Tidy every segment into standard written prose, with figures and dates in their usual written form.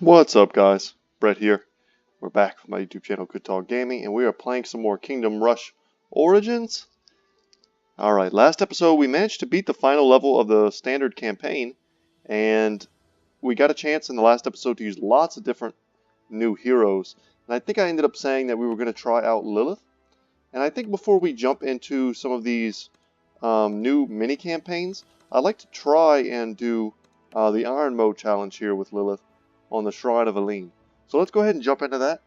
What's up, guys? Brett here. We're back with my YouTube channel, Good Talk Gaming, and we are playing some more Kingdom Rush Origins. Alright, last episode we managed to beat the final level of the standard campaign, and we got a chance in the last episode to use lots of different new heroes. And I think I ended up saying that we were going to try out Lylith. And I think before we jump into some of these new mini-campaigns, I'd like to try and do the Iron Mode challenge here with Lylith on the Shrine of Aline. So let's go ahead and jump into that.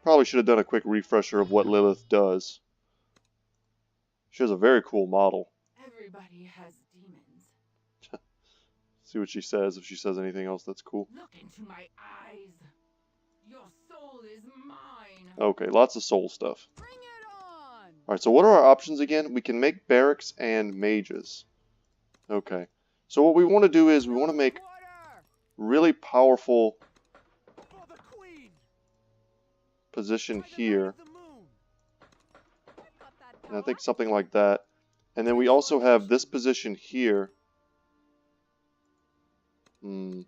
Probably should have done a quick refresher of what Lylith does. She has a very cool model. Everybody has demons. See what she says, if she says anything else that's cool. Look into my eyes. Your soul is mine. Okay, lots of soul stuff. Bring it on. Alright, so what are our options again? We can make barracks and mages. Okay. So what we want to do is we want to make really powerful position here. And I think something like that. And then we also have this position here. What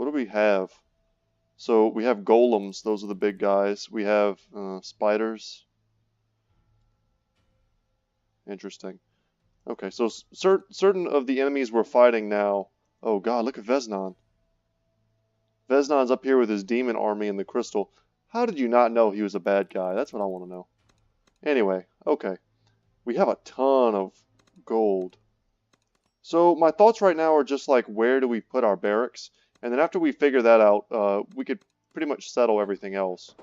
do we have? So we have golems. Those are the big guys. We have spiders. Interesting. Okay, so certain of the enemies we're fighting now. Oh god, look at Vesnon. Vesnon's up here with his demon army in the crystal. How did you not know he was a bad guy? That's what I want to know. Anyway, okay. We have a ton of gold. So my thoughts right now are just like, where do we put our barracks? And then after we figure that out, we could pretty much settle everything else.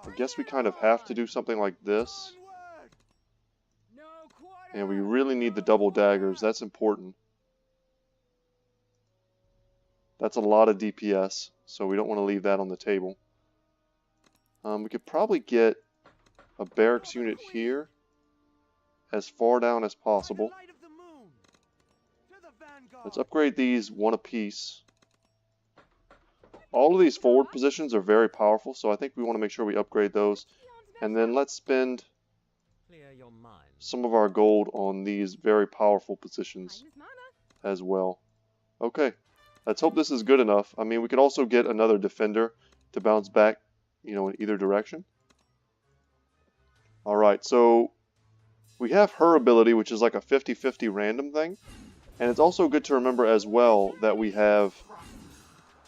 I guess we kind of have to do something like this. And we really need the double daggers. That's important. That's a lot of DPS, so we don't want to leave that on the table. We could probably get a barracks unit here as far down as possible. Let's upgrade these one apiece. All of these forward positions are very powerful, so I think we want to make sure we upgrade those. And then let's spend some of our gold on these very powerful positions as well. Okay, let's hope this is good enough. I mean, we could also get another defender to bounce back, you know, in either direction. Alright, so we have her ability, which is like a 50-50 random thing. And it's also good to remember as well that we have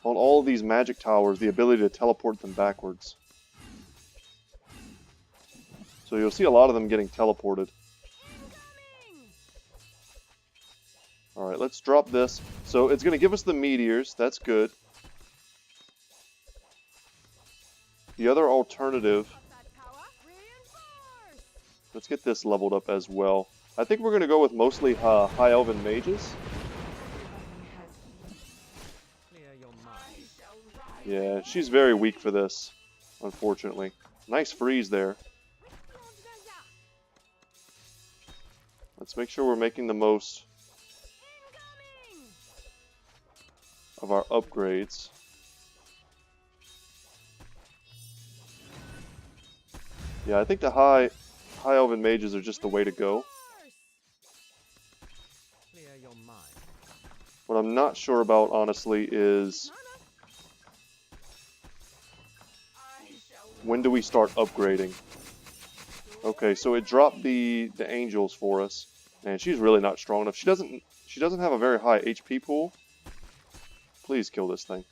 on all of these magic towers the ability to teleport them backwards. So you'll see a lot of them getting teleported. Alright, let's drop this. So it's going to give us the meteors. That's good. The other alternative... Let's get this leveled up as well. I think we're going to go with mostly High Elven mages. Yeah, she's very weak for this, unfortunately. Nice freeze there. Let's make sure we're making the most of our upgrades. Yeah, I think the high elven mages are just the way to go. What I'm not sure about, honestly, is when do we start upgrading? Okay, so it dropped the angels for us, and she's really not strong enough. She doesn't have a very high HP pool. Please kill this thing.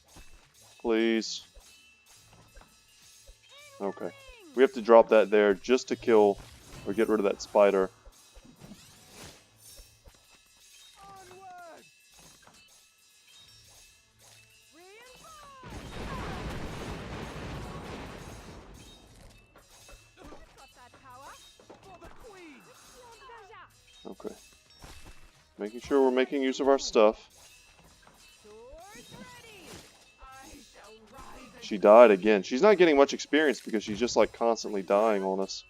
Please. Okay. We have to drop that there just to kill or get rid of that spider. Okay. Making sure we're making use of our stuff. She died again. She's not getting much experience because she's just like constantly dying on us.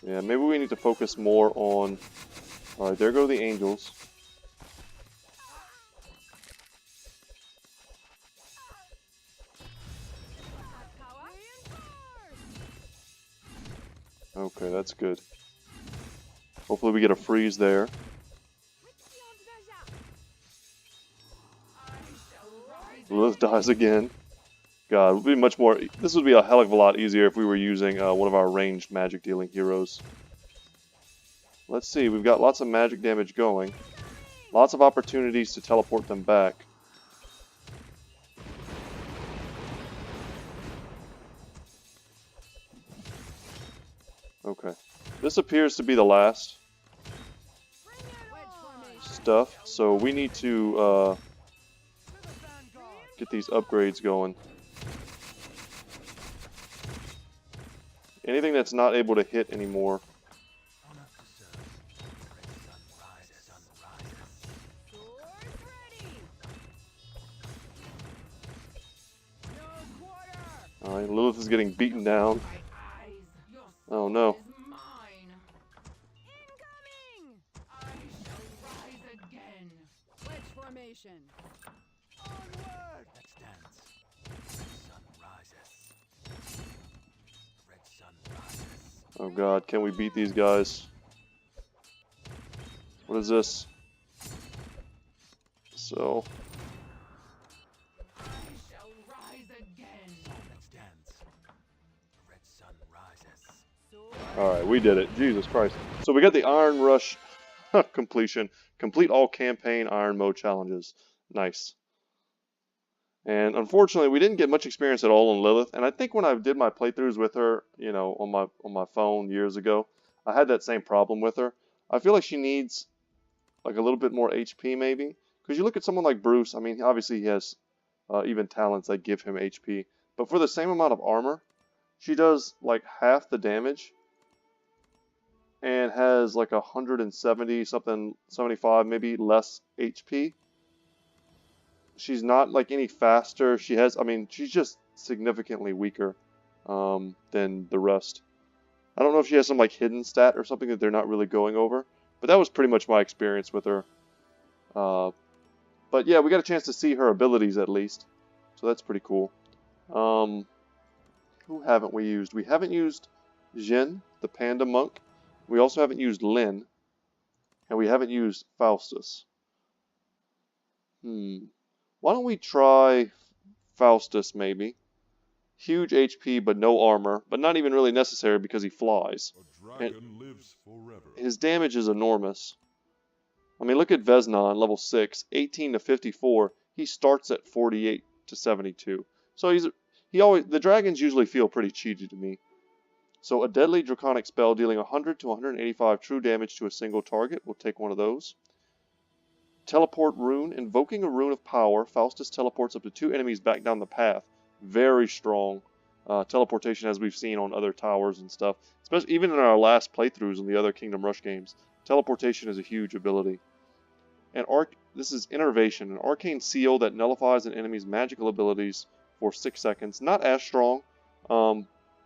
Yeah, maybe we need to focus more on... Alright, there go the angels. Okay, that's good. Hopefully we get a freeze there. Lylith dies again. God, it would be much more... This would be a hell of a lot easier if we were using one of our ranged magic dealing heroes. Let's see, we've got lots of magic damage going. Lots of opportunities to teleport them back. Okay. This appears to be the last stuff, so we need to get these upgrades going. Anything that's not able to hit anymore. Alright, Lylith is getting beaten down. Oh no. Onward! Let's dance. Sun rises. Red sun rises. Oh god, can we beat these guys? What is this? So... Alright, we did it. Jesus Christ. So we got the Iron Rush completion. Complete all campaign Iron Mode challenges. Nice. And unfortunately, we didn't get much experience at all on Lylith. And I think when I did my playthroughs with her, you know, on my phone years ago, I had that same problem with her. I feel like she needs like a little bit more HP maybe. Because you look at someone like Bruce, I mean, obviously he has even talents that give him HP. But for the same amount of armor, she does like half the damage. And has like 170 something, 75 maybe less HP. She's not like any faster. She has, I mean, she's just significantly weaker than the rest. I don't know if she has some like hidden stat or something that they're not really going over. But that was pretty much my experience with her. But yeah, we got a chance to see her abilities at least. So that's pretty cool. Who haven't we used? We haven't used Jin, the panda monk. We also haven't used Lyn, and we haven't used Faustus. Why don't we try Faustus, maybe? Huge HP, but no armor, but not even really necessary because he flies. A dragon lives forever. His damage is enormous. I mean, look at Vesnon, level 6, 18 to 54. He starts at 48 to 72. So the dragons usually feel pretty cheated to me. So a deadly draconic spell dealing 100 to 185 true damage to a single target. We'll take one of those. Teleport rune. Invoking a rune of power, Faustus teleports up to 2 enemies back down the path. Very strong teleportation as we've seen on other towers and stuff. Especially even in our last playthroughs in the other Kingdom Rush games. Teleportation is a huge ability. And this is Innervation, an arcane seal that nullifies an enemy's magical abilities for 6 seconds. Not as strong.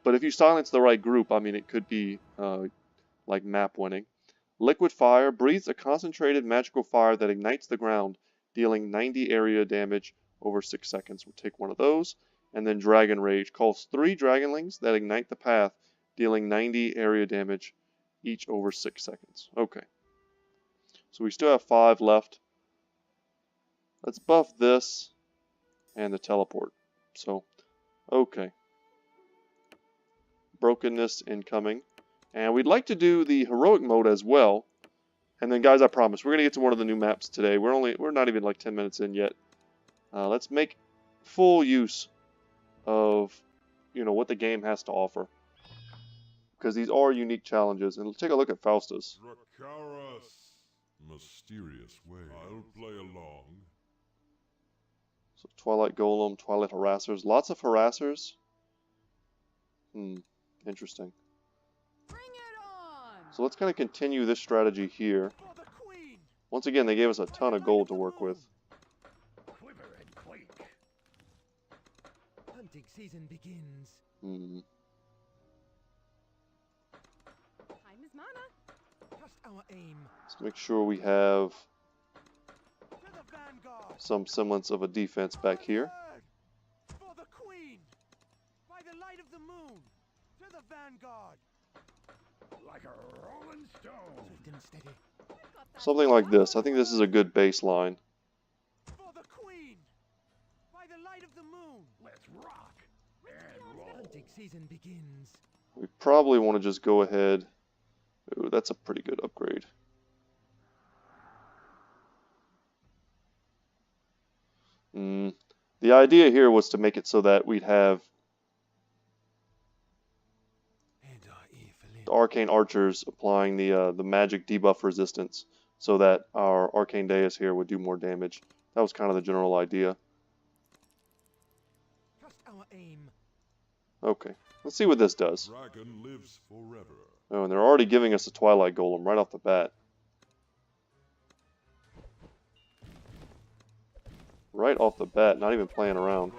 But if you silence the right group, I mean, it could be like map winning. Liquid Fire breathes a concentrated magical fire that ignites the ground, dealing 90 area damage over 6 seconds. We'll take one of those. And then Dragon Rage calls 3 dragonlings that ignite the path, dealing 90 area damage each over 6 seconds. Okay. So we still have 5 left. Let's buff this and the teleport. So, okay. Brokenness incoming. And we'd like to do the heroic mode as well. And then guys, I promise, we're going to get to one of the new maps today. We're not even like 10 minutes in yet. Let's make full use of, you know, what the game has to offer. Because these are unique challenges. And let's take a look at Faustus. Dracaris, mysterious way. I'll play along. So Twilight Golem, Twilight Harassers. Lots of Harassers. Interesting. Bring it on! So let's kind of continue this strategy here. For the queen! Once again, they gave us a ton of gold to work with. Quiver and quake. Hunting season begins. Time is mana. Just our aim. Let's make sure we have To the vanguard. some semblance of a defense back here. For the queen! By the light of the moon! To the vanguard! Like a rolling stone. Swift and steady. Something like this. I think this is a good baseline. For the queen! By the light of the moon! Let's rock and roll. Hunting season begins. We probably want to just go ahead. Ooh, that's a pretty good upgrade. The idea here was to make it so that we'd have the arcane archers applying the magic debuff resistance, so that our arcane deus here would do more damage. That was kind of the general idea. Trust our aim. Okay, let's see what this does. Dragon lives forever. Oh, and they're already giving us a Twilight Golem right off the bat. Right off the bat, not even playing around.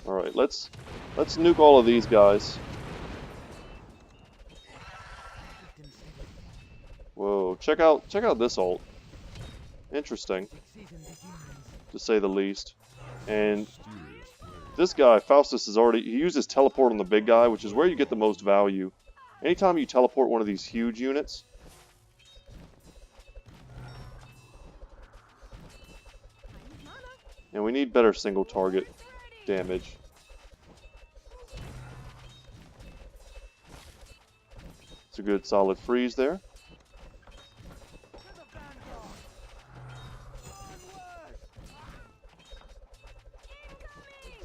Alright, let's nuke all of these guys. Whoa, check out this ult. Interesting, to say the least. And this guy, Faustus, he uses teleport on the big guy, which is where you get the most value. Anytime you teleport one of these huge units, and we need better single target damage. It's a good solid freeze there.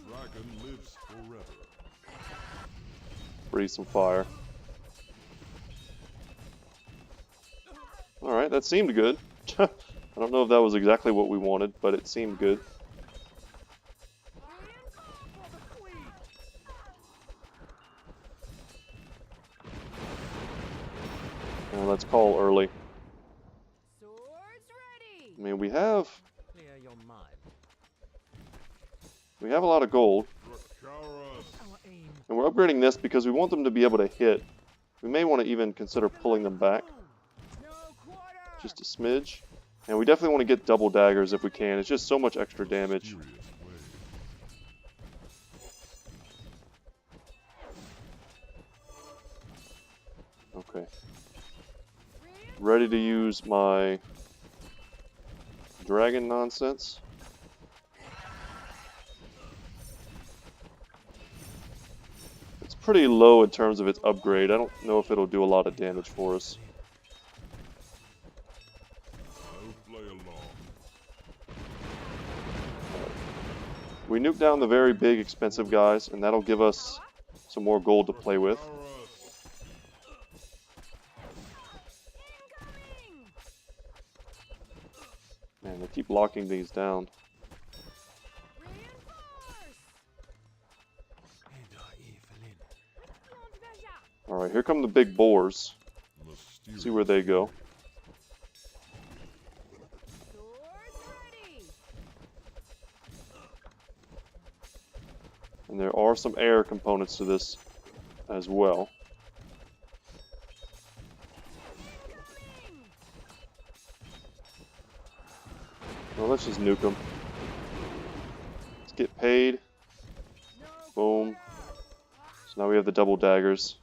Dragon lives forever. Breathe some fire. Alright, that seemed good. I don't know if that was exactly what we wanted, but it seemed good. Well, let's call early. Swords ready. I mean, we have Clear your mind. a lot of gold, Our aim. and we're upgrading this because we want them to be able to hit. We may want to even consider pulling them back No quarter. just a smidge, and we definitely want to get double daggers if we can. It's just so much extra damage. Okay. Ready to use my dragon nonsense. It's pretty low in terms of its upgrade. I don't know if it'll do a lot of damage for us. I'll play along. We nuke down the very big expensive guys, and that'll give us some more gold to play with. Man, they keep locking these down. Alright, here come the big boars. See where they go. And there are some air components to this as well. Well, let's just nuke them. Let's get paid. Boom. So now we have the double daggers.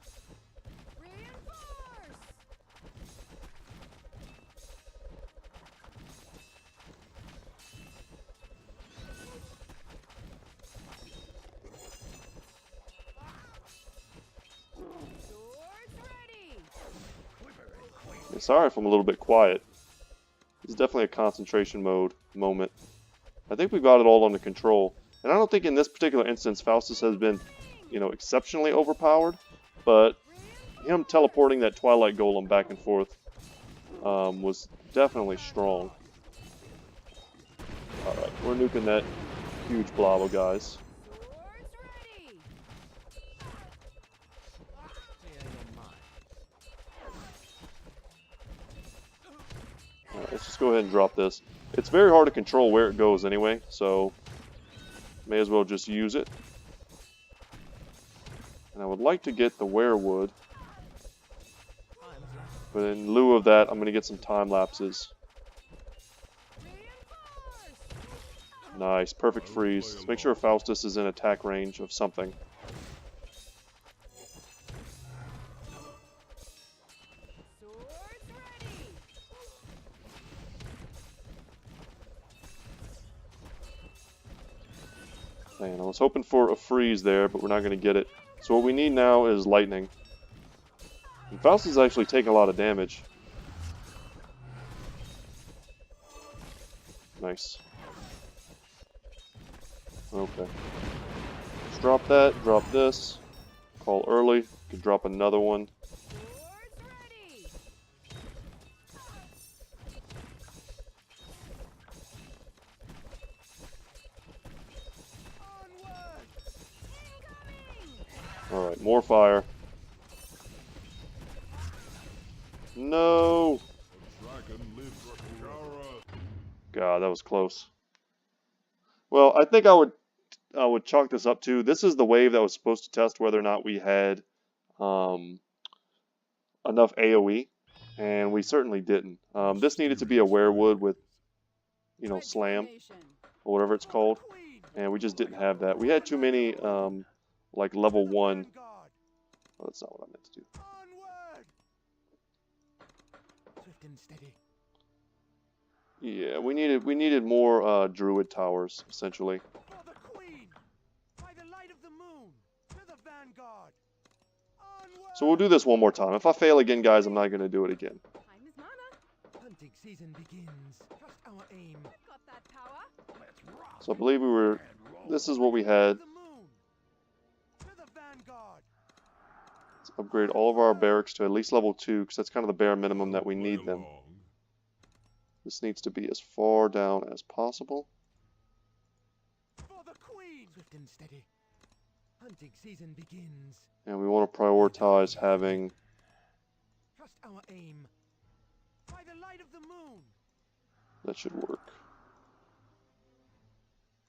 Yeah, sorry if I'm a little bit quiet. This is definitely a concentration mode moment. I think we got it all under control. And I don't think in this particular instance Faustus has been, exceptionally overpowered. But him teleporting that Twilight Golem back and forth was definitely strong. Alright, we're nuking that huge blob of guys. Alright, let's just go ahead and drop this. It's very hard to control where it goes anyway, so may as well just use it. And I would like to get the werewood, but in lieu of that, I'm going to get some time lapses. Nice, perfect freeze. Let's make sure Faustus is in attack range of something. Man, I was hoping for a freeze there, but we're not going to get it. So what we need now is lightning. And Faustus is actually taking a lot of damage. Nice. Okay. Let's drop that, drop this. Call early. Could drop another one. Alright, more fire. No! God, that was close. Well, I think I would chalk this up to, this is the wave that was supposed to test whether or not we had enough AoE, and we certainly didn't. This needed to be a werewood with, you know, slam, or whatever it's called, and we just didn't have that. We had too many, like, level 1. Oh, that's not what I meant to do. Swift and steady. Yeah, we needed more druid towers, essentially. For the Queen! By the light of the moon! To the vanguard! Onward! So we'll do this one more time. If I fail again, guys, I'm not going to do it again. Time is mana. Hunting season begins. Trust our aim. Got that power. Let's rock! So I believe we were... This is what we had. The moon! To the vanguard! Let's upgrade all of our barracks to at least level 2, because that's kind of the bare minimum that we need them. This needs to be as far down as possible. For the Queen! Swift and steady. Hunting season begins. And we want to prioritize having... Trust our aim. By the light of the moon! That should work.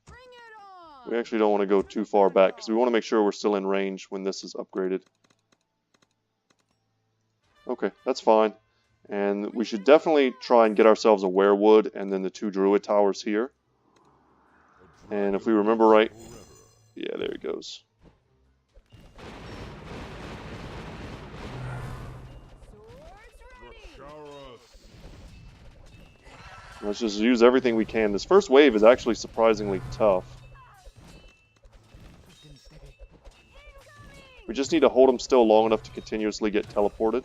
Bring it on. We actually don't want to go too far back, because we want to make sure we're still in range when this is upgraded. Okay, that's fine. And we should definitely try and get ourselves a werewood and then the 2 druid towers here. And if we remember right... Yeah, there he goes. Let's just use everything we can. This first wave is actually surprisingly tough. Swift and steady. We just need to hold them still long enough to continuously get teleported.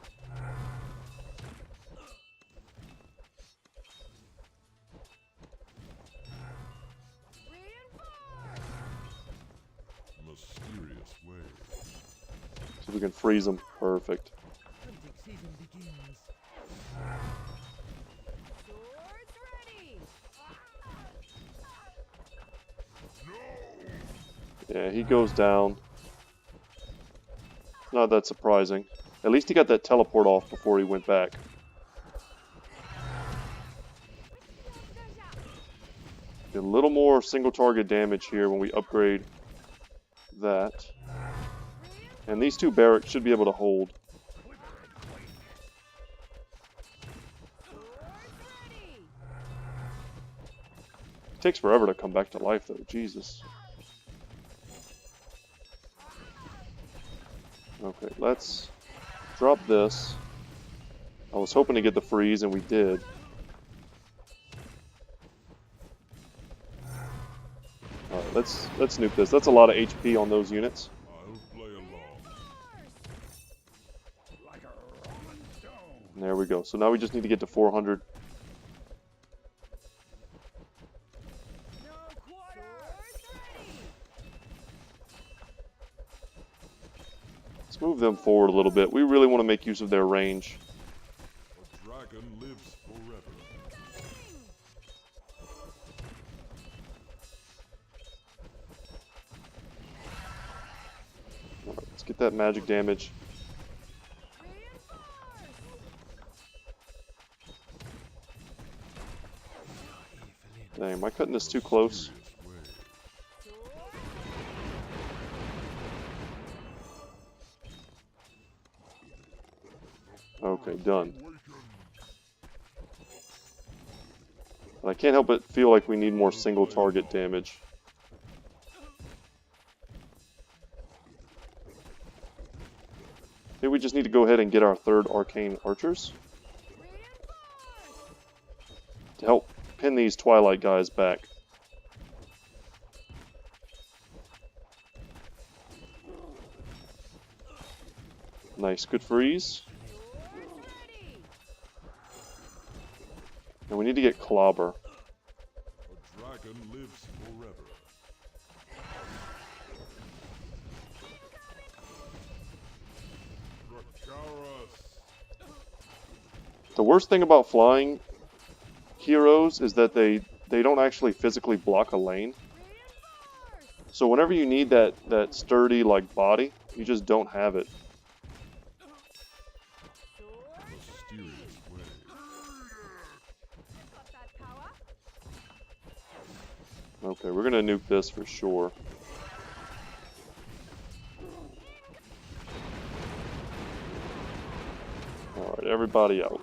Mysterious wave. So we can freeze them. Perfect. Hunting season begins. Swords ready. Yeah, he goes down. Not that surprising. At least he got that teleport off before he went back. Get a little more single target damage here when we upgrade that. And these 2 barracks should be able to hold. It takes forever to come back to life though, Jesus. Okay, let's drop this. I was hoping to get the freeze, and we did. Alright, let's nuke this. That's a lot of HP on those units. I'll play along. And there we go. So now we just need to get to 400. Let's move them forward a little bit. We really want to make use of their range. A dragon lives forever. Alright, let's get that magic damage. Dang, am I cutting this too close? Okay, done. But I can't help but feel like we need more single target damage. Maybe we just need to go ahead and get our 3rd arcane archers to help pin these Twilight guys back. Nice, good freeze. And we need to get Clobber. A dragon lives forever. The worst thing about flying heroes is that they don't actually physically block a lane. So whenever you need that sturdy like body, you just don't have it. Mysterious way. Okay, we're gonna nuke this for sure. Alright, everybody out.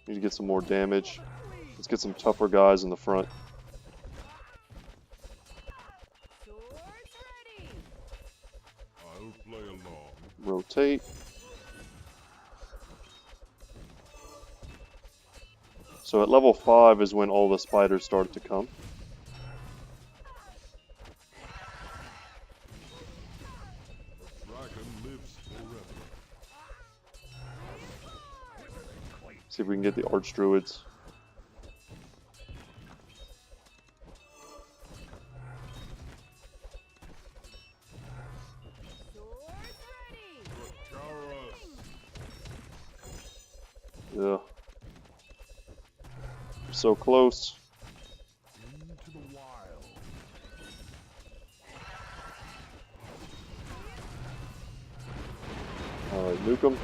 Need to get some more damage. Let's get some tougher guys in the front. I'll play along. Rotate. So at level 5 is when all the spiders start to come. Dragon lives forever. See if we can get the Archdruids. Yeah. We're so close. Into the wild. Alright, nuke them.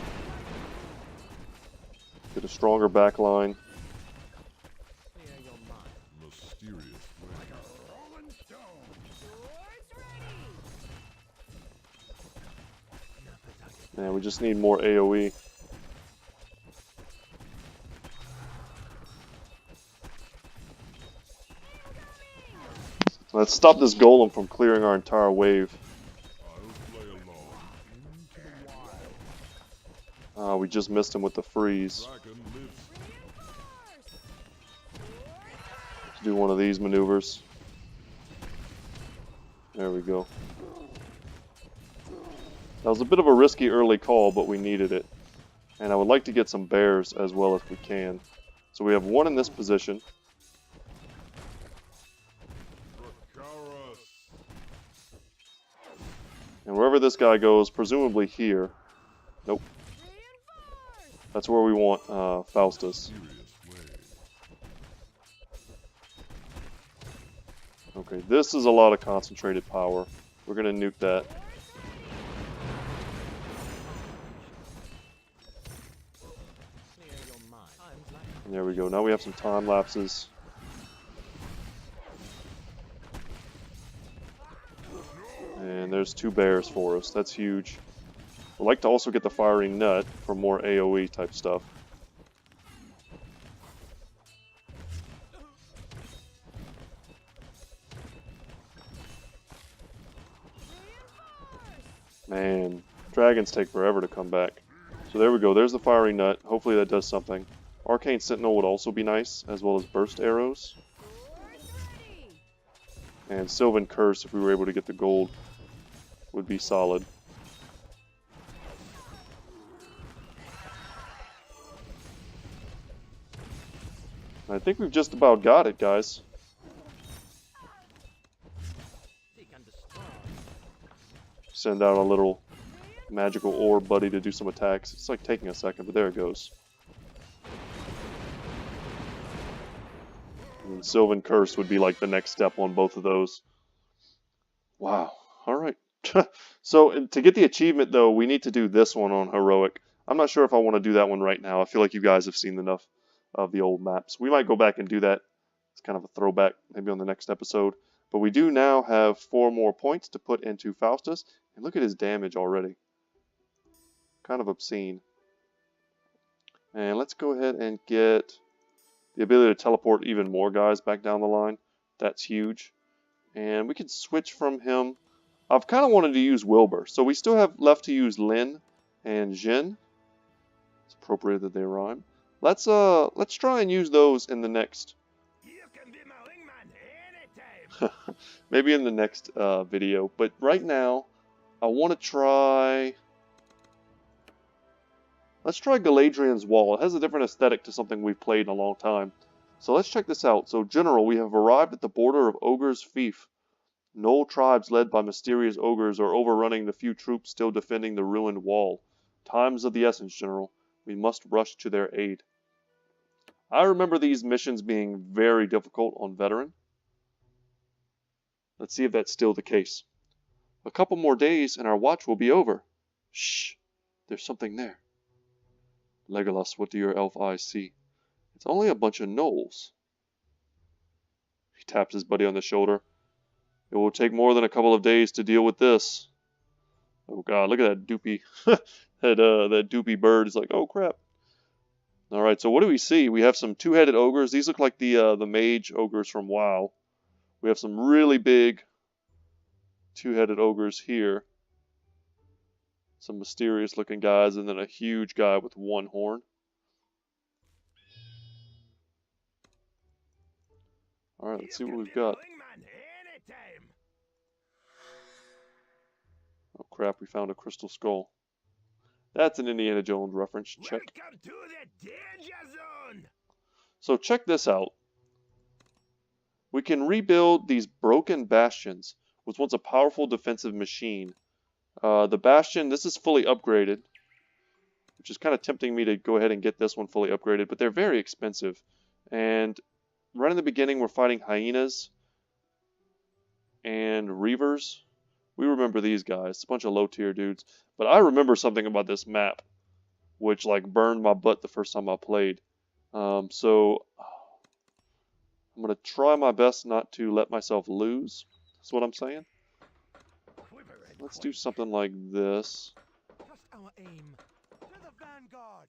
Get a stronger back line. Clear your mind. Mysterious way. Rolling stone. Man, we just need more AoE. Let's stop this golem from clearing our entire wave. I'll play along. Into the wild. We just missed him with the freeze. Dragon lives. Let's do one of these maneuvers. There we go. That was a bit of a risky early call, but we needed it. And I would like to get some bears as well as we can. So we have one in this position. And wherever this guy goes, presumably here. Nope. That's where we want Faustus. Okay, this is a lot of concentrated power. We're going to nuke that. Clear your mind. And there we go. Now we have some time lapses. And there's 2 bears for us. That's huge. We'd like to also get the firing nut for more AoE type stuff. Man, dragons take forever to come back. So there we go. There's the firing nut. Hopefully that does something. Arcane Sentinel would also be nice, as well as burst arrows. And Sylvan Curse, if we were able to get the gold, would be solid. I think we've just about got it, guys. Seek and destroy. Send out a little magical orb buddy to do some attacks. It's like taking a second, but there it goes. And Sylvan Curse would be like the next step on both of those. Wow. Alright. So, to get the achievement, though, we need to do this one on Heroic. I'm not sure if I want to do that one right now. I feel like you guys have seen enough of the old maps. We might go back and do that. It's kind of a throwback, maybe on the next episode. But we do now have 4 more points to put into Faustus. And look at his damage already. Kind of obscene. And let's go ahead and get the ability to teleport even more guys back down the line. That's huge. And we can switch from him. I've kind of wanted to use Wilbur. So we still have left to use Lyn and Jin. It's appropriate that they rhyme. Let's try and use those in the next. You can be my wingman anytime. Maybe in the next video. But right now, I want to try. Let's try Galadrian's Wall. It has a different aesthetic to something we've played in a long time. So let's check this out. So, General, we have arrived at the border of Ogre's Fief. Gnoll tribes led by mysterious ogres are overrunning the few troops still defending the ruined wall. Time's of the essence, General. We must rush to their aid. I remember these missions being very difficult on Veteran. Let's see if that's still the case. A couple more days and our watch will be over. Shh, there's something there. Legolas, what do your elf eyes see? It's only a bunch of gnolls. He taps his buddy on the shoulder. It will take more than a couple of days to deal with this. Oh god, look at that doopy. that doopy bird is like, oh crap. Alright, so what do we see? We have some two-headed ogres. These look like the mage ogres from WoW. We have some really big two-headed ogres here. Some mysterious looking guys, and then a huge guy with one horn. Alright, let's see what we've got. Oh crap, we found a crystal skull. That's an Indiana Jones reference. Check. Welcome to the danger zone. So check this out. We can rebuild these broken bastions, which was once a powerful defensive machine. The bastion, this is fully upgraded, which is kind of tempting me to go ahead and get this one fully upgraded, but they're very expensive. And right in the beginning, we're fighting hyenas and reavers. We remember these guys. It's a bunch of low-tier dudes. But I remember something about this map, which like burned my butt the first time I played. So I'm going to try my best not to let myself lose. That's what I'm saying. Let's do something like this. Just our aim. To the vanguard.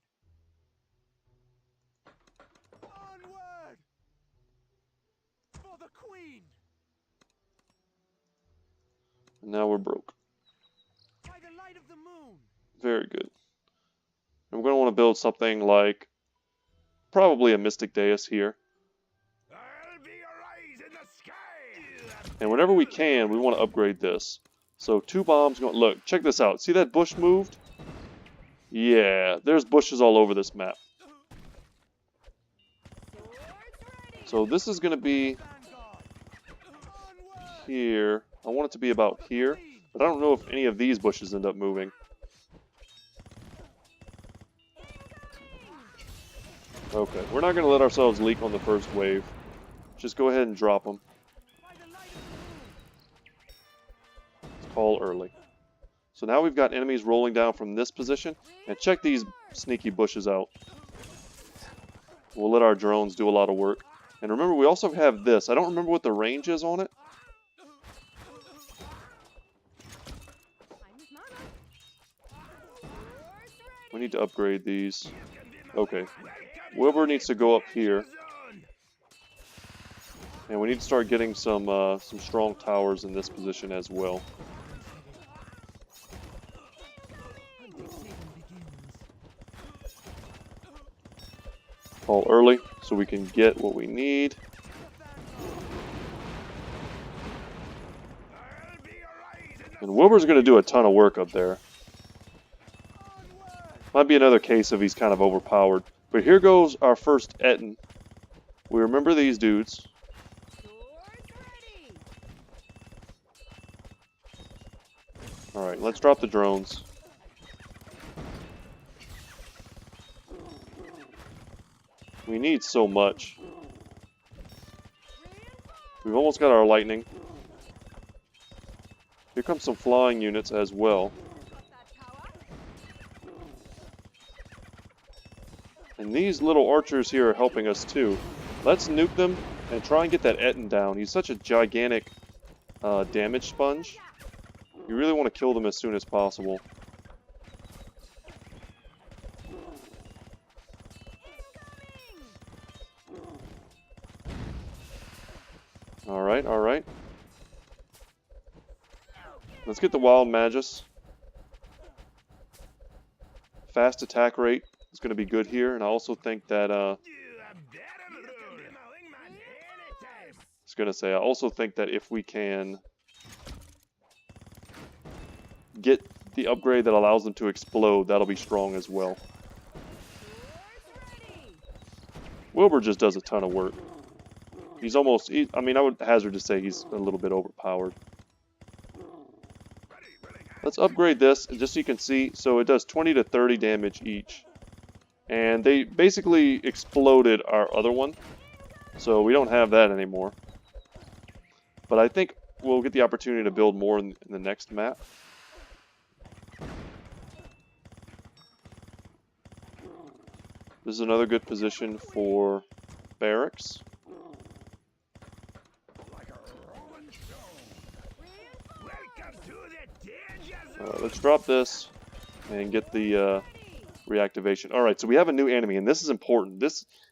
Onward! For the queen. And now we're broke. By the light of the moon. Very good. And we're going to want to build something like probably a Mystic Deus here. I'll be your eyes in the sky. And whenever we can, we want to upgrade this. So 2 bombs going. Look, check this out. See that bush moved? Yeah, there's bushes all over this map. So this is going to be here. I want it to be about here, but I don't know if any of these bushes end up moving. Okay, we're not going to let ourselves leak on the first wave. Just go ahead and drop them. Call early. So now we've got enemies rolling down from this position, and check these sneaky bushes out. We'll let our drones do a lot of work. And remember, we also have this. I don't remember what the range is on it. We need to upgrade these. Okay. Wilbur needs to go up here. And we need to start getting some strong towers in this position as well. Call early so we can get what we need. And Wilbur's going to do a ton of work up there. Might be another case of he's kind of overpowered. But here goes our first Etten. We remember these dudes. Alright, let's drop the drones. We need so much. We've almost got our lightning. Here comes some flying units as well. And these little archers here are helping us too. Let's nuke them and try and get that Etten down. He's such a gigantic damage sponge. You really want to kill them as soon as possible. Alright, alright. Let's get the Wild Magus. Fast attack rate. is going to be good here, and I also think that I was going to say I also think that if we can get the upgrade that allows them to explode, that'll be strong as well. Wilbur just does a ton of work. He's almost, I mean, I would hazard to say he's a little bit overpowered. Let's upgrade this just so you can see. So it does 20 to 30 damage each. And they basically exploded our other one. So we don't have that anymore. But I think we'll get the opportunity to build more in the next map. This is another good position for barracks. Let's drop this and get the reactivation. Alright, so we have a new enemy, and this is important.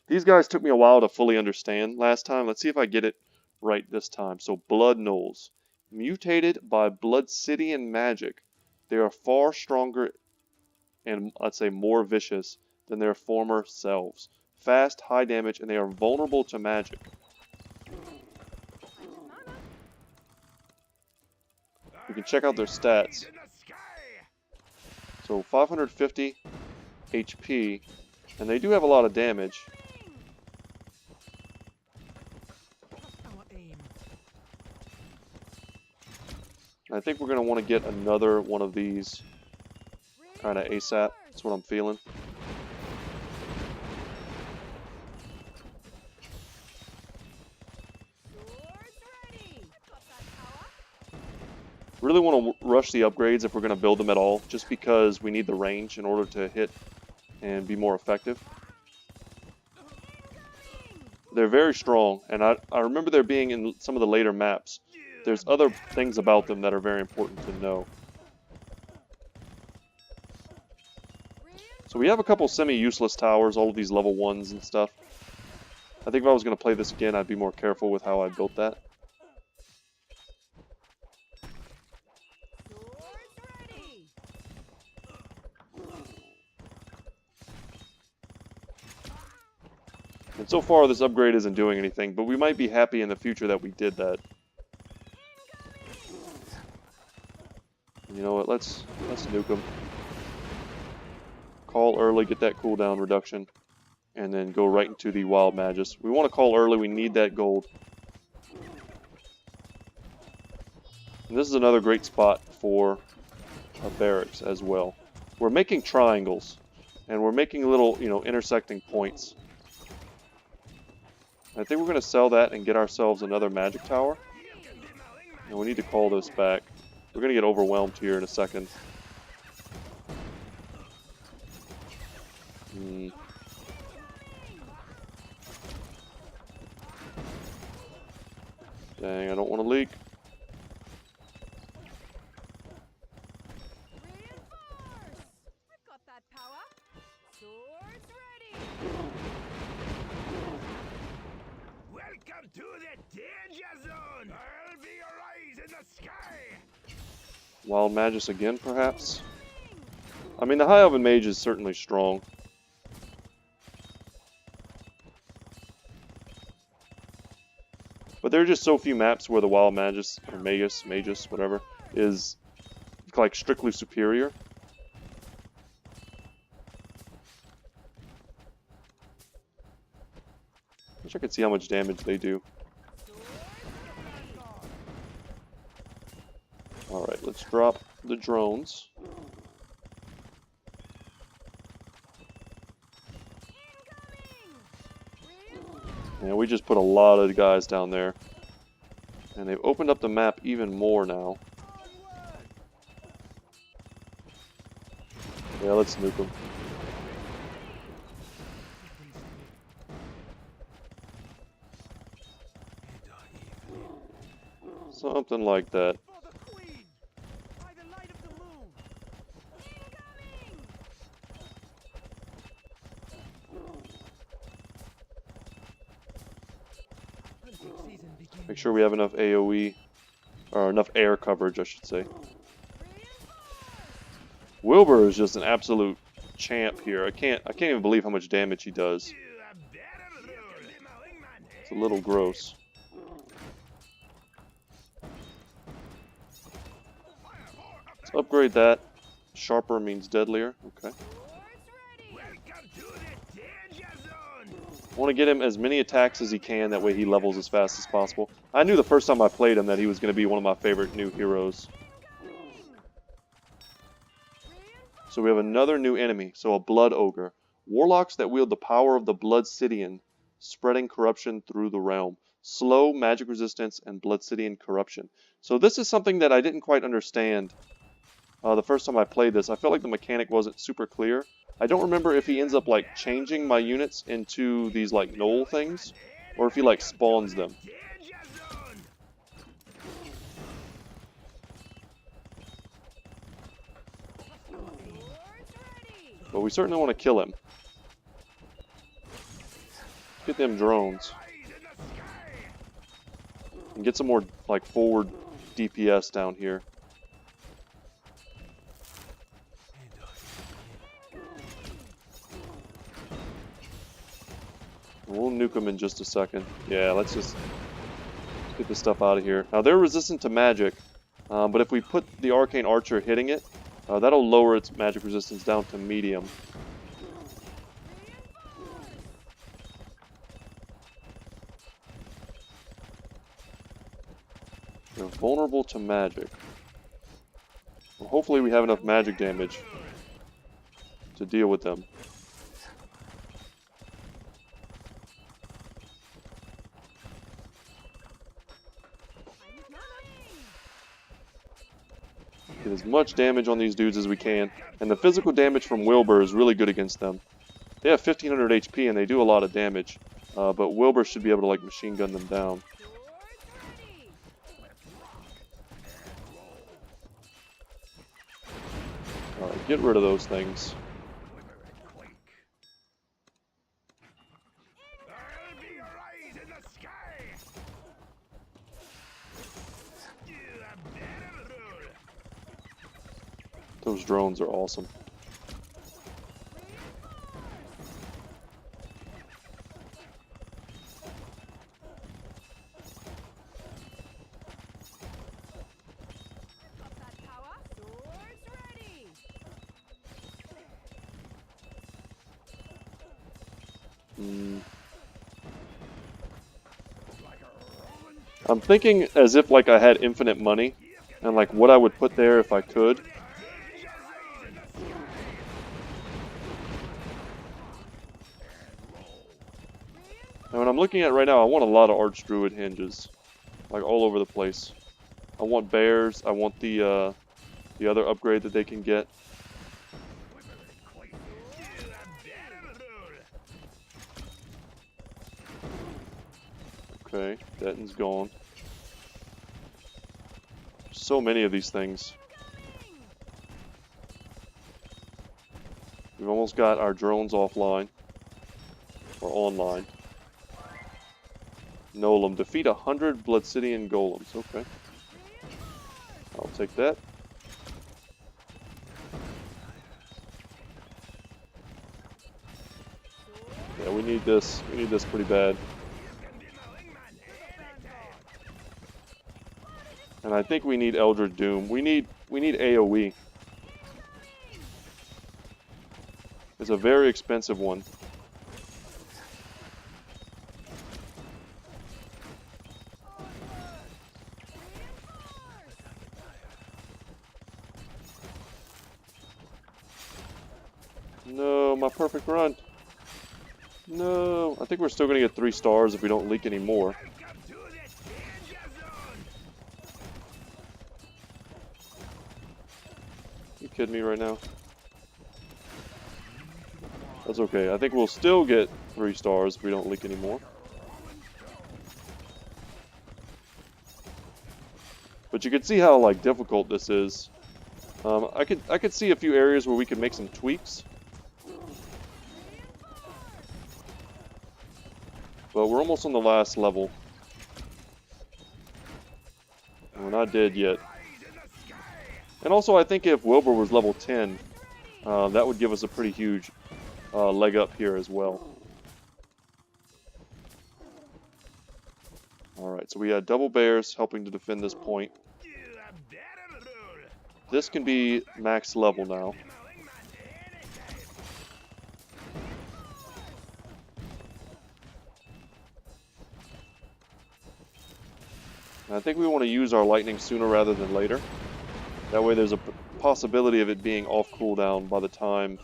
These guys took me a while to fully understand last time. Let's see if I get it right this time. So, Blood Gnolls. Mutated by Bloodsidian magic, they are far stronger and, let's say, more vicious than their former selves. Fast, high damage, and they are vulnerable to magic. We can check out their stats. So 550 HP, and they do have a lot of damage. I think we're going to want to get another one of these kind of ASAP. That's what I'm feeling. Really want to rush the upgrades if we're going to build them at all, just because we need the range in order to hit and be more effective. They're very strong, and I remember there being in some of the later maps, there's other things about them that are very important to know. So we have a couple semi-useless towers, all of these level 1s and stuff. I think if I was going to play this again, I'd be more careful with how I built that. And so far, this upgrade isn't doing anything, but we might be happy in the future that we did that. You know what? Let's nuke them. Call early, get that cooldown reduction, and then go right into the Wild Magus. We want to call early. We need that gold. And this is another great spot for our barracks as well. We're making triangles, and we're making little, intersecting points. I think we're going to sell that and get ourselves another magic tower. And we need to call this back. We're going to get overwhelmed here in a second. Dang, I don't want to leak. To the danger zone! I'll be your eyes in the sky! Wild Magus again, perhaps? I mean, the High Elven Mage is certainly strong. But there are just so few maps where the Wild Magus, or Magus, whatever, is like strictly superior. Wish I could see how much damage they do. Alright, let's drop the drones. Yeah, we just put a lot of guys down there. And they've opened up the map even more now. Yeah, let's nuke them. Something like that. Make sure we have enough AoE, or enough air coverage, I should say. Wilbur is just an absolute champ here. I can't even believe how much damage he does. It's a little gross. Let's upgrade that. Sharper means deadlier. Okay. I want to get him as many attacks as he can, that way he levels as fast as possible. I knew the first time I played him that he was going to be one of my favorite new heroes. So we have another new enemy, so a Blood Ogre. Warlocks that wield the power of the Blood Sidian, spreading corruption through the realm. Slow magic resistance and Blood Sidian corruption. So this is something that I didn't quite understand the first time I played this. I felt like the mechanic wasn't super clear. I don't remember if he ends up like changing my units into these like knoll things, or if he like spawns them. But we certainly want to kill him. Get them drones. And get some more like forward DPS down here. We'll nuke them in just a second. Yeah, let's get this stuff out of here. Now, they're resistant to magic, but if we put the Arcane Archer hitting it, that'll lower its magic resistance down to medium. They're vulnerable to magic. Well, hopefully we have enough magic damage to deal with them. Get as much damage on these dudes as we can. And the physical damage from Wilbur is really good against them. They have 1500 HP and they do a lot of damage. But Wilbur should be able to like machine gun them down. Alright, get rid of those things. Those drones are awesome. I'm thinking as if like I had infinite money and like what I would put there if I could. And what I'm looking at right now, I want a lot of Archdruid hinges, like all over the place. I want bears. I want the other upgrade that they can get. Okay, Denton's gone. So many of these things. We've almost got our drones offline. Or online. Nolam. Defeat 100 Bloodsidian golems. Okay. I'll take that. Yeah, we need this. We need this pretty bad. And I think we need Eldritch Doom. We need AoE. It's a very expensive one. No, my perfect run. No, I think we're still going to get 3 stars if we don't leak any more. You kidding me right now? That's okay. I think we'll still get 3 stars if we don't leak any more. But you can see how like difficult this is. I could see a few areas where we could make some tweaks. But we're almost on the last level. And we're not dead yet. And also I think if Wilbur was level 10, that would give us a pretty huge leg up here as well. Alright, so we had double bears helping to defend this point. This can be max level now. And I think we want to use our lightning sooner rather than later. That way there's a possibility of it being off cooldown by the time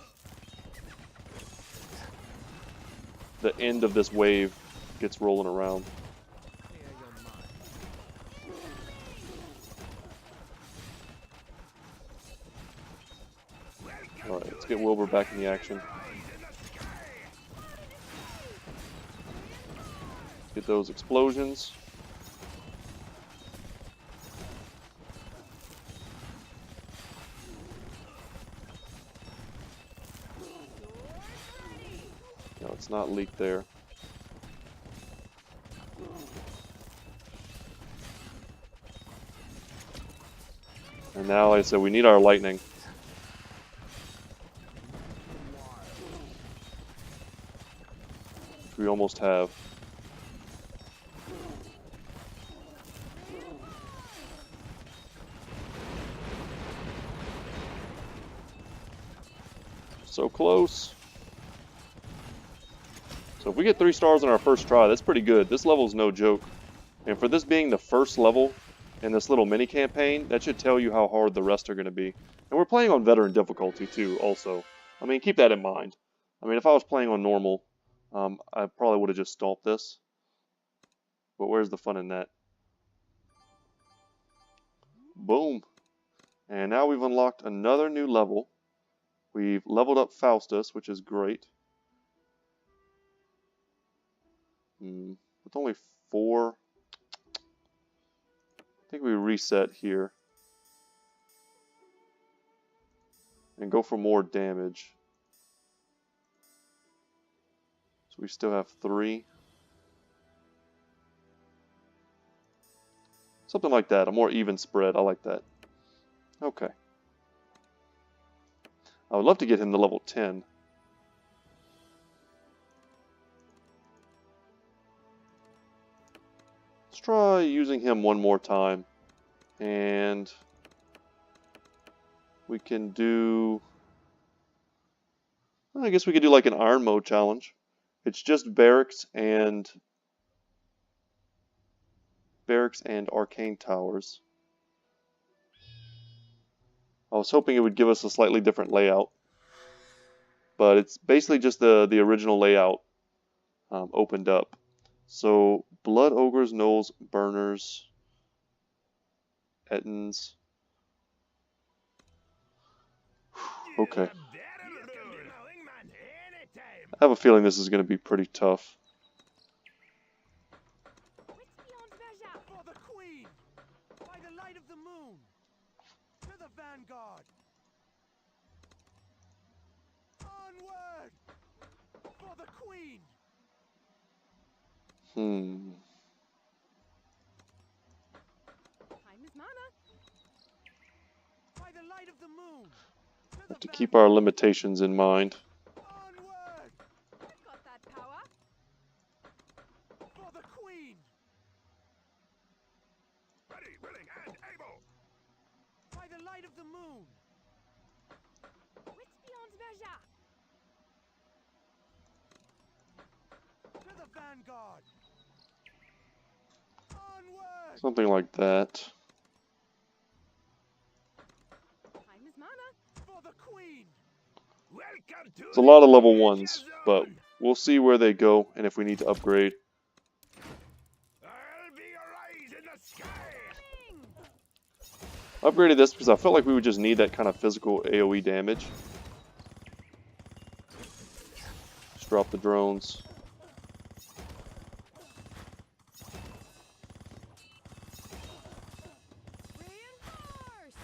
the end of this wave gets rolling around. Alright, let's get Wilbur back in the action. Get those explosions. No, it's not leaked there. And now, like I said, we need our lightning. We almost have. So close. So if we get 3 stars on our first try, that's pretty good. This level's no joke. And for this being the first level in this little mini campaign, that should tell you how hard the rest are going to be. And we're playing on veteran difficulty too, also. I mean, keep that in mind. I mean, if I was playing on normal, I probably would have just stopped this. But where's the fun in that? Boom. And now we've unlocked another new level. We've leveled up Faustus, which is great. With only 4. I think we reset here. And go for more damage. So we still have 3. Something like that, a more even spread. I like that. Okay. I would love to get him to level 10. Let's try using him one more time. And we can do... I guess we could do like an Iron Mode challenge. It's just barracks and arcane towers. I was hoping it would give us a slightly different layout, but it's basically just the original layout opened up. So Blood Ogres, Gnolls, Burners, Ettins. Okay. I have a feeling this is going to be pretty tough. For the Queen, by the light of the moon, to the vanguard. Onward, for the Queen. Time is mana. By the light of the moon. Have to keep our limitations in mind. Onward, I've got that power. for the Queen. Ready, willing, and able. By the light of the moon. Wits beyond measure. To the vanguard. Onward. Something like that. Time is mana. For the Queen. Welcome to It's a lot of level 1s, but we'll see where they go and if we need to upgrade. I'll be your eyes in the sky. Upgraded this because I felt like we would just need that kind of physical AoE damage. Just drop the drones. Reinforce.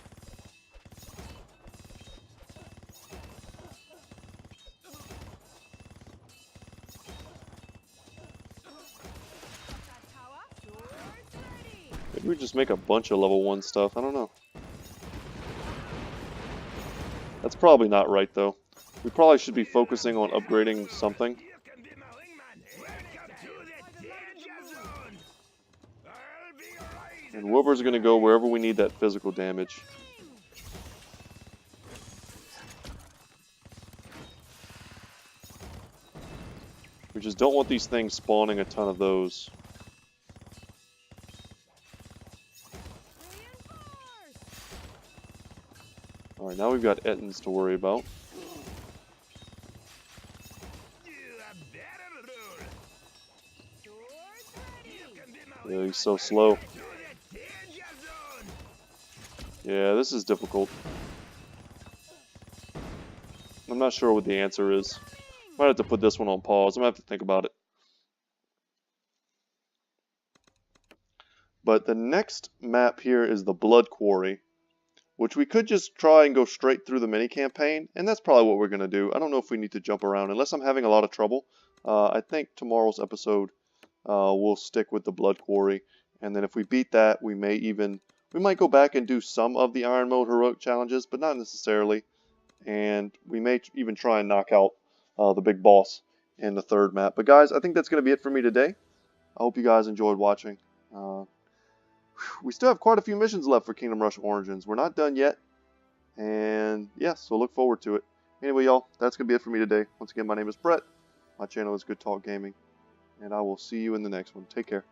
Got that power. Swords ready. Maybe we just make a bunch of level 1 stuff. I don't know. That's probably not right, though. We probably should be focusing on upgrading something. You can be my wingman. Welcome to the danger zone. I'll be right. And Wilbur's going to go wherever we need that physical damage. We just don't want these things spawning a ton of those. Alright, now we've got Ettins to worry about. You are better rule. Swords ready. You can be my Yeah, he's so slow. to the danger zone. Yeah, this is difficult. I'm not sure what the answer is. Might have to put this one on pause. I'm going to have to think about it. But the next map here is the Blood Quarry, which we could just try and go straight through the mini campaign, and that's probably what we're going to do. I don't know if we need to jump around unless I'm having a lot of trouble. I think tomorrow's episode we'll stick with the Blood Quarry, and then if we beat that, we might go back and do some of the Iron Mode heroic challenges, but not necessarily. And we may even try and knock out the big boss in the third map. But guys, I think that's going to be it for me today. I hope you guys enjoyed watching. We still have quite a few missions left for Kingdom Rush Origins. We're not done yet. And yeah, so look forward to it. Anyway, y'all, that's going to be it for me today. Once again, my name is Brett. My channel is Good Talk Gaming. And I will see you in the next one. Take care.